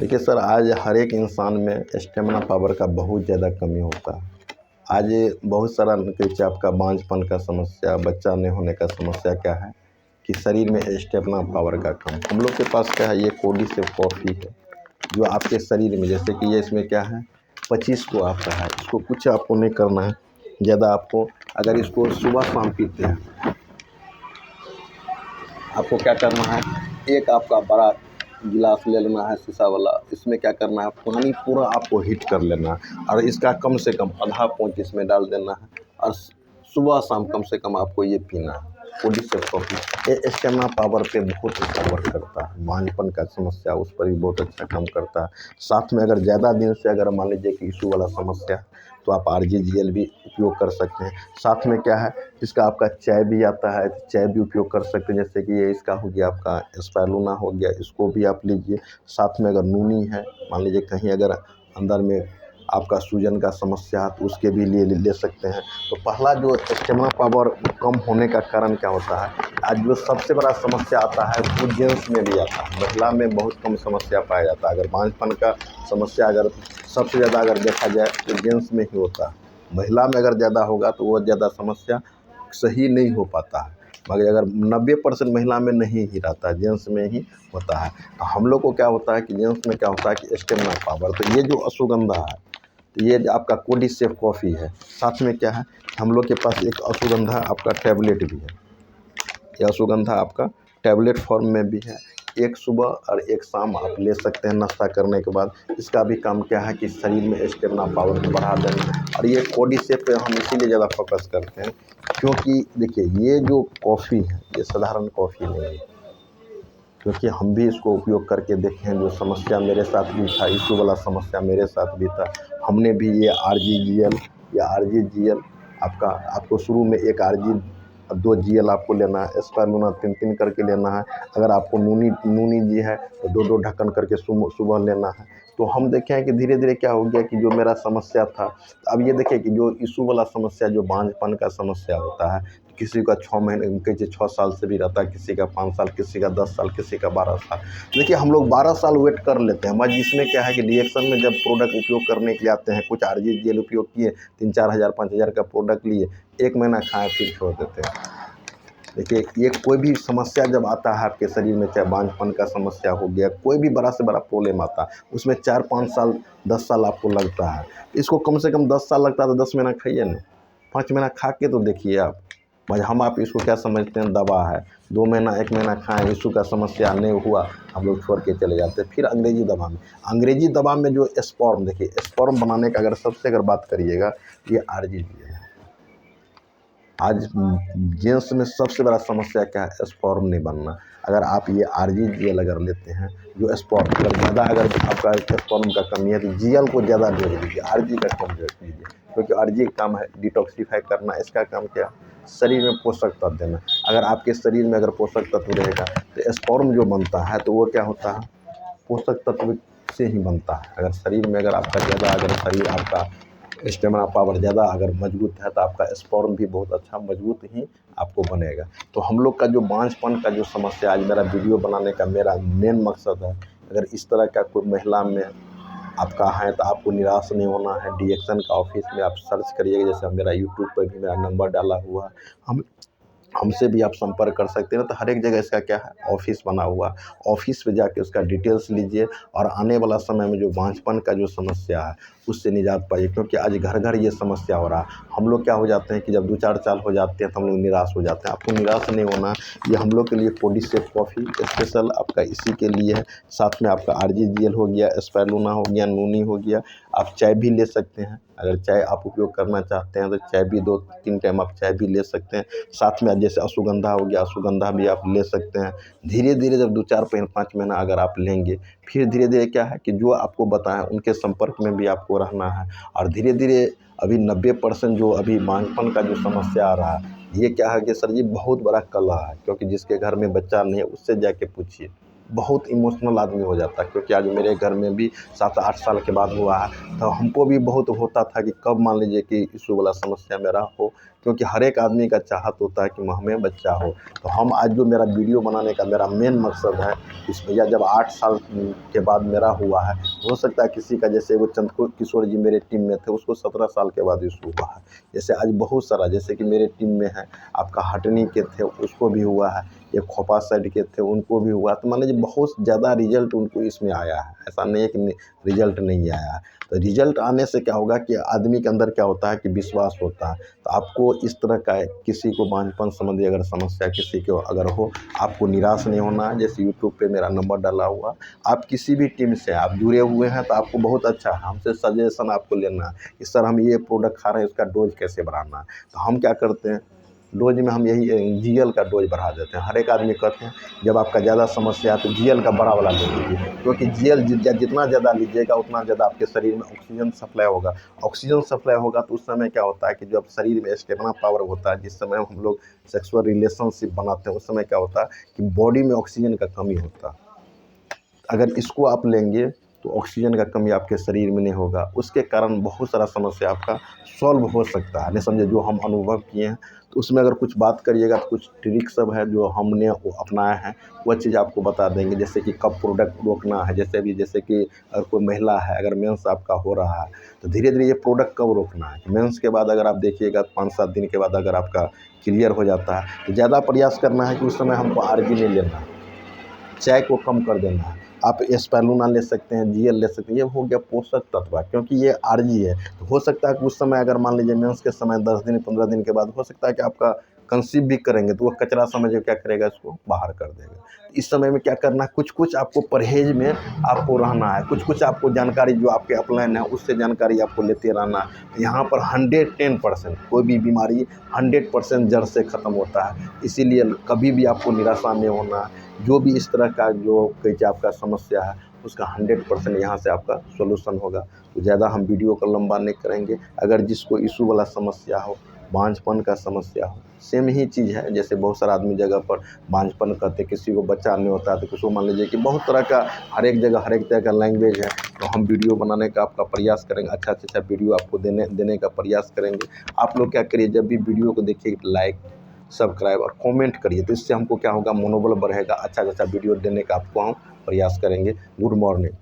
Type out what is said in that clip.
देखिए सर, आज हर एक इंसान में स्टेमिना पावर का बहुत ज़्यादा कमी होता है। आज बहुत सारा नीचे आपका बांझपन का समस्या, बच्चा नहीं होने का समस्या क्या है कि शरीर में स्टेमिना पावर का कम। हम लोग के पास क्या है, ये कोर्डिसेप कॉफ़ी है जो आपके शरीर में, जैसे कि ये इसमें क्या है 25 को आता है। इसको कुछ आपको नहीं करना है ज़्यादा। आपको अगर इसको सुबह शाम पीते हैं, आपको क्या करना है, एक आपका बड़ा गिलास ले लेना है शीशा वाला। इसमें क्या करना है, पानी पूरा आपको हीट कर लेना है और इसका कम से कम आधा पौंच इसमें डाल देना है और सुबह शाम कम से कम आपको ये पीना है। कोर्डिसेप कॉफ़ी ये स्टेमिना पावर पे बहुत अच्छा वर्क करता है। बांझपन का समस्या उस पर भी बहुत अच्छा काम करता है। साथ में अगर ज़्यादा दिन से अगर मान लीजिए कि इशू वाला समस्या, तो आप RGGL भी उपयोग कर सकते हैं। साथ में क्या है, इसका आपका चाय भी आता है, चाय भी उपयोग कर सकते हैं। जैसे कि ये इसका हो गया आपका स्पाइरुलिना हो गया, इसको भी आप लीजिए। साथ में अगर नूनी है, मान लीजिए कहीं अगर अंदर में आपका सूजन का समस्या है तो उसके भी लिए ले सकते हैं। तो पहला जो स्टेमिना पावर कम होने का कारण क्या होता है, आज जो सबसे बड़ा समस्या आता है वो जेंट्स में भी आता है, महिला में बहुत कम समस्या पाया जाता है। अगर बांझपन का समस्या अगर सबसे ज़्यादा अगर देखा जाए तो जेंट्स में ही होता है। महिला में अगर ज़्यादा होगा तो वो ज़्यादा समस्या सही नहीं हो पाता है। मगर अगर 90% महिला में नहीं ही रहता है, जेंट्स में ही होता है। तो हम लोग को क्या होता है कि जेंट्स में क्या होता है कि स्टेमिना पावर, तो ये जो अश्वगंधा है, तो ये आपका कोर्डिसेप कॉफ़ी है। साथ में क्या है, हम लोग के पास एक अश्वगंधा आपका टैबलेट भी है। ये अश्वगंधा आपका टैबलेट फॉर्म में भी है। एक सुबह और एक शाम आप ले सकते हैं नाश्ता करने के बाद। इसका भी काम क्या है कि शरीर में स्टेमिना पावर को बढ़ा देना। और ये कोर्डिसेप पे हम इसीलिए ज़्यादा फोकस करते हैं क्योंकि देखिए ये जो कॉफ़ी है ये साधारण कॉफ़ी नहीं है। क्योंकि हम भी इसको उपयोग करके देखे हैं, जो समस्या मेरे साथ भी था, इशू वाला समस्या मेरे साथ भी था। हमने भी ये RGGL या RGGL आपको शुरू में एक RG 2 GL आपको लेना है, स्पाइरुलिना 3-3 करके लेना है। अगर आपको नूनी जी है तो 2-2 ढक्कन करके सुबह लेना है। तो हम देखे हैं कि धीरे धीरे क्या हो गया कि जो मेरा समस्या था, अब ये देखिए कि जो इशू वाला समस्या, जो बांझपन का समस्या होता है, किसी का 6 महीने, किसी 6 साल से भी रहता है, किसी का 5 साल, किसी का 10 साल, किसी का 12 साल। देखिए हम लोग 12 साल वेट कर लेते हैं, मगर इसमें क्या है कि रिएक्शन में जब प्रोडक्ट उपयोग करने के लिए आते हैं, कुछ RGGL उपयोग किए, 3-4 हज़ार 5 हज़ार का प्रोडक्ट लिए, 1 महीना खाए फिर छोड़ देते हैं। देखिए ये कोई भी समस्या जब आता है आपके शरीर में, चाहे बांझपन का समस्या हो गया, कोई भी बड़ा से बड़ा प्रॉब्लम आता है, उसमें 4-5 साल 10 साल आपको लगता है। इसको कम से कम 10 साल लगता है तो 10 महीना खाइए ना, 5 महीना खा के तो देखिए आप। भाई हम आप इसको क्या समझते हैं, दवा है। 2 महीना 1 महीना खाएं, इशू का समस्या नहीं हुआ, हम लोग छोड़ के चले जाते हैं। फिर अंग्रेजी दवा में जो स्पर्म, देखिए स्पर्म बनाने का अगर सबसे अगर बात करिएगा, ये RGGL है। आज जेंट्स में सबसे बड़ा समस्या क्या है, स्पर्म नहीं बनना। अगर आप ये RGGL अगर लेते हैं, जो स्पर्म अगर ज़्यादा, अगर आपका स्पर्म का कमी है तो GL को ज़्यादा डोज दीजिए, RG का कम डोज दीजिए। क्योंकि RG का काम है डिटॉक्सिफाई करना, इसका काम क्या है, शरीर में पोषक तत्व देना। अगर आपके शरीर में अगर पोषक तत्व रहेगा तो स्पर्म जो बनता है तो वो क्या होता है, पोषक तत्व से ही बनता है। अगर शरीर में अगर आपका ज़्यादा, अगर शरीर आपका स्टेमिना पावर ज़्यादा अगर मजबूत है तो आपका स्पर्म भी बहुत अच्छा मजबूत ही आपको बनेगा। तो हम लोग का जो बांझपन का जो समस्या, आज मेरा वीडियो बनाने का मेरा मेन मकसद है, अगर इस तरह का कोई महिला में आपका है तो आपको निराश नहीं होना है। DXN का ऑफिस में आप सर्च करिएगा, जैसे मेरा यूट्यूब पर भी मेरा नंबर डाला हुआ है, हमसे भी आप संपर्क कर सकते हैं। तो हर एक जगह इसका क्या है, ऑफिस बना हुआ। ऑफिस पे जाके उसका डिटेल्स लीजिए और आने वाला समय में जो बांझपन का जो समस्या है उससे निजात पाइए। क्योंकि आज घर घर ये समस्या हो रहा है। हम लोग क्या हो जाते हैं कि जब 2-4 साल हो जाते हैं तो हम लोग निराश हो जाते हैं। आपको निराश नहीं होना, ये हम लोग के लिए कोर्डिसेप कॉफ़ी स्पेशल आपका इसी के लिए है। साथ में आपका RGGL हो गया, स्पाइरुलिना हो गया, नूनी हो गया। आप चाय भी ले सकते हैं, अगर चाय आप उपयोग करना चाहते हैं तो चाय भी 2-3 टाइम आप चाय भी ले सकते हैं। साथ में जैसे अश्वगंधा हो गया, अश्वगंधा भी आप ले सकते हैं। धीरे धीरे जब 2-4 5 महीना अगर आप लेंगे, फिर धीरे धीरे क्या है कि जो आपको बताएं उनके संपर्क में भी आपको रहना है। और धीरे धीरे अभी 90% जो अभी बांझपन का जो समस्या आ रहा है, ये क्या है कि सर जी बहुत बड़ा कला है। क्योंकि जिसके घर में बच्चा नहीं है उससे जाके पूछिए, बहुत इमोशनल आदमी हो जाता है। क्योंकि आज मेरे घर में भी 7-8 साल के बाद हुआ है, तो हमको भी बहुत होता था कि कब मान लीजिए कि इश्यू वाला समस्या मेरा हो, क्योंकि हर एक आदमी का चाहत होता है कि हमें बच्चा हो। तो हम आज जो मेरा वीडियो बनाने का मेरा मेन मकसद है, इस भैया जब 8 साल के बाद मेरा हुआ है, हो सकता है किसी का, जैसे वो किशोर जी मेरे टीम में थे, उसको 17 साल के बाद इश्यू हुआ है। जैसे आज बहुत सारा, जैसे कि मेरे टीम में है आपका हटनी के थे, उसको भी हुआ है, एक खोपा साइड के थे, उनको भी हुआ। तो मान लीजिए बहुत ज़्यादा रिजल्ट उनको इसमें आया है, ऐसा नहीं है कि रिजल्ट नहीं आया है। तो रिजल्ट आने से क्या होगा कि आदमी के अंदर क्या होता है कि विश्वास होता है। तो आपको इस तरह का किसी को बांझपन संबंधी अगर समस्या किसी को अगर हो, आपको निराश नहीं होना है। जैसे यूट्यूब पे मेरा नंबर डाला हुआ, आप किसी भी टीम से आप जुड़े हुए हैं तो आपको बहुत अच्छा है, हमसे सजेशन आपको लेना है कि सर हम ये प्रोडक्ट खा रहे हैं, इसका डोज कैसे बढ़ाना है। तो हम क्या करते हैं, डोज में हम यही जीएल का डोज बढ़ा देते हैं। हर एक आदमी कहते हैं जब आपका ज़्यादा समस्या है तो जीएल का बड़ा वाला ले लीजिए, क्योंकि जीएल जितना ज़्यादा लीजिएगा उतना ज़्यादा आपके शरीर में ऑक्सीजन सप्लाई होगा। ऑक्सीजन सप्लाई होगा तो उस समय क्या होता है कि जब शरीर में स्टेमिना पावर होता है, जिस समय हम लोग सेक्सुअल रिलेशनशिप बनाते हैं, उस समय क्या होता है कि बॉडी में ऑक्सीजन का कमी होता है। अगर इसको आप लेंगे तो ऑक्सीजन का कमी आपके शरीर में नहीं होगा, उसके कारण बहुत सारा समस्या आपका सॉल्व हो सकता है। नहीं समझे, जो हम अनुभव किए हैं, तो उसमें अगर कुछ बात करिएगा तो कुछ ट्रिक सब है जो हमने वो अपनाया है, वह चीज़ आपको बता देंगे। जैसे कि कब प्रोडक्ट रोकना है, जैसे कि अगर कोई महिला है, अगर मेंस आपका हो रहा है तो धीरे धीरे ये प्रोडक्ट कब रोकना है। मेंस के बाद अगर आप देखिएगा 5-7 दिन के बाद अगर आपका क्लियर हो जाता है तो ज़्यादा प्रयास करना है कि उस समय हमको आरबी नहीं लेना है, चाय को कम कर देना है। आप स्पाइरुलिना ले सकते हैं, जीएल ले सकते हैं, ये हो गया पोषक तत्व है, क्योंकि ये आरजी है। तो हो सकता है कि उस समय अगर मान लीजिए मेंस के समय 10 दिन 15 दिन के बाद हो सकता है कि आपका कंसीव भी करेंगे तो वो कचरा समझ के क्या करेगा, इसको बाहर कर देगा। इस समय में क्या करना है, कुछ आपको परहेज में आपको रहना है, कुछ आपको जानकारी जो आपके अपलाइन है उससे जानकारी आपको लेते रहना है। यहाँ पर 110% कोई भी बीमारी 100% जड़ से ख़त्म होता है। इसीलिए कभी भी आपको निराशा नहीं होना है। जो भी इस तरह का जो कहीं आपका समस्या है उसका 100% यहाँ से आपका सॉल्यूशन होगा। तो ज़्यादा हम वीडियो को लंबा नहीं करेंगे। अगर जिसको इशू वाला समस्या हो, बांझपन का समस्या हो, सेम ही चीज़ है। जैसे बहुत सारा आदमी जगह पर बांझपन कहते, किसी को बच्चा नहीं होता है तो किसी को मान लीजिए कि बहुत तरह का हर एक तरह का लैंग्वेज है। तो हम वीडियो बनाने का आपका प्रयास करेंगे, अच्छा से अच्छा वीडियो आपको देने का प्रयास करेंगे। आप लोग क्या करिए, जब भी वीडियो को देखिए लाइक सब्सक्राइब और कमेंट करिए, तो इससे हमको क्या होगा, मनोबल बढ़ेगा। अच्छा वीडियो देने का आपको हम प्रयास करेंगे। Good morning.